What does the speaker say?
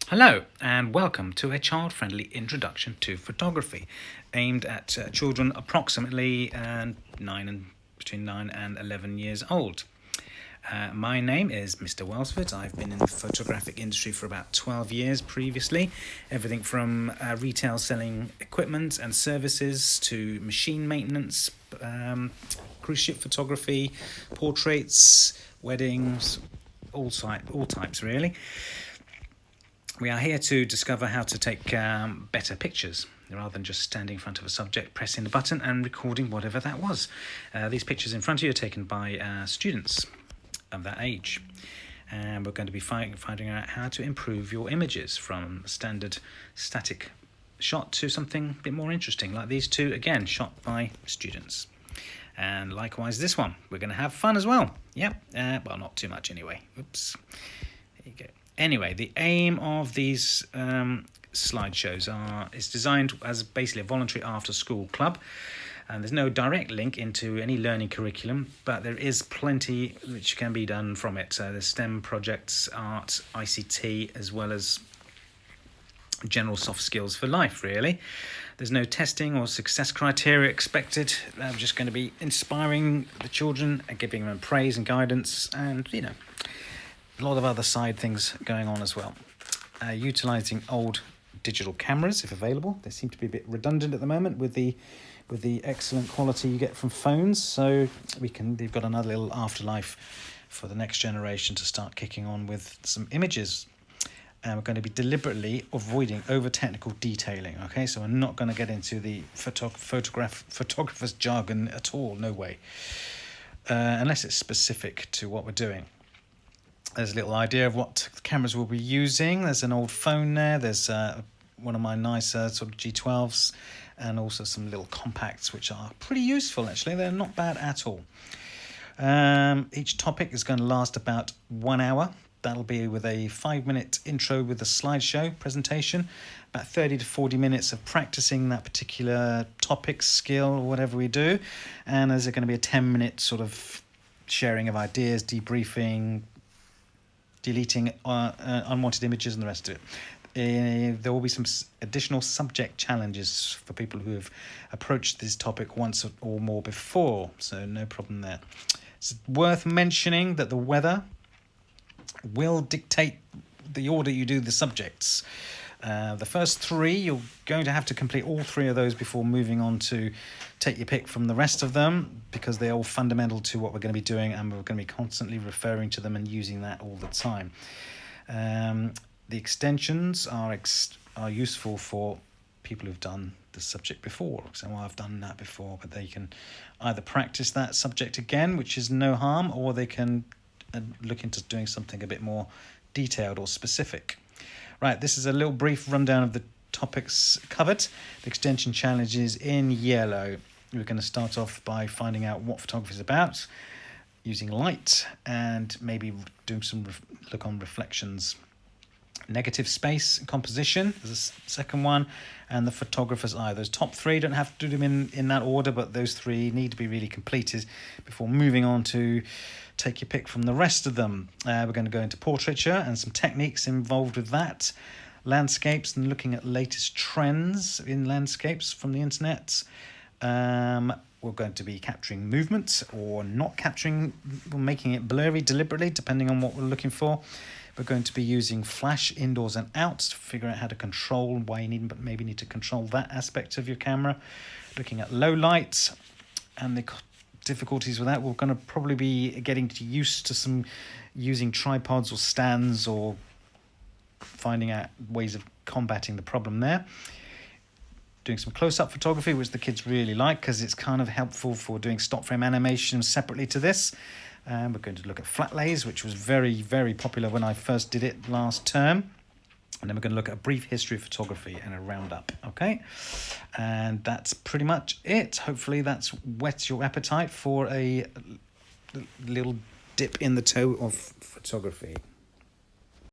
Hello and welcome to a child-friendly introduction to photography aimed at children approximately between 9 and 11 years old. My name is Mr. Welsford. I've been in the photographic industry for about 12 years previously. Everything from retail selling equipment and services to machine maintenance, cruise ship photography, portraits, weddings, all types really. We are here to discover how to take better pictures rather than just standing in front of a subject, pressing the button and recording whatever that was. These pictures in front of you are taken by students of that age. And we're going to be finding out how to improve your images from standard static shot to something a bit more interesting, like these two, again, shot by students. And likewise this one. We're going to have fun as well. Yep, well, not too much anyway. Oops. There you go. Anyway, the aim of these slideshows is designed as basically a voluntary after-school club, and there's no direct link into any learning curriculum, but there is plenty which can be done from it. So there's STEM projects, art, ICT, as well as general soft skills for life, really. There's no testing or success criteria expected. I'm just going to be inspiring the children and giving them praise and guidance and, a lot of other side things going on as well. Utilising old digital cameras if available. They seem to be a bit redundant at the moment with the excellent quality you get from phones. So they've got another little afterlife for the next generation to start kicking on with some images. And we're going to be deliberately avoiding over technical detailing. Okay, so we're not going to get into the photographer's jargon at all. No way, unless it's specific to what we're doing. There's a little idea of what cameras we'll be using. There's an old phone there. There's one of my nicer sort of G12s and also some little compacts which are pretty useful actually. They're not bad at all. Each topic is going to last about 1 hour. That'll be with a 5-minute intro with a slideshow presentation, about 30 to 40 minutes of practicing that particular topic, skill, or whatever we do. And there's going to be a 10-minute sort of sharing of ideas, debriefing, deleting unwanted images and the rest of it. There will be some additional subject challenges for people who have approached this topic once or more before, so no problem there. It's worth mentioning that the weather will dictate the order you do the subjects. The first 3, you're going to have to complete all 3 of those before moving on to take your pick from the rest of them, because they're all fundamental to what we're going to be doing and we're going to be constantly referring to them and using that all the time. The extensions are useful for people who've done the subject before. So I've done that before, but they can either practice that subject again, which is no harm, or they can look into doing something a bit more detailed or specific. Right, this is a little brief rundown of the topics covered. The extension challenge is in yellow. We're going to start off by finding out what photography is about, using light, and maybe doing some look on reflections. Negative space and composition is the second one, and the photographer's eye. Those top 3, don't have to do them in that order, but those 3 need to be really completed before moving on to take your pick from the rest of them. We're going to go into portraiture and some techniques involved with that, landscapes and looking at latest trends in landscapes from the internet. We're going to be capturing movement or not capturing, making it blurry deliberately depending on what we're looking for. We're going to be using flash indoors and out to figure out how to control why you maybe need to control that aspect of your camera. Looking at low light and the difficulties with that. We're going to probably be getting used to some using tripods or stands or finding out ways of combating the problem there. Doing some close-up photography, which the kids really like because it's kind of helpful for doing stop frame animation separately to this. We're going to look at flat lays, which was very, very popular when I first did it last term. And then we're going to look at a brief history of photography and a roundup, okay? And that's pretty much it. Hopefully that's whets your appetite for a little dip in the toe of photography.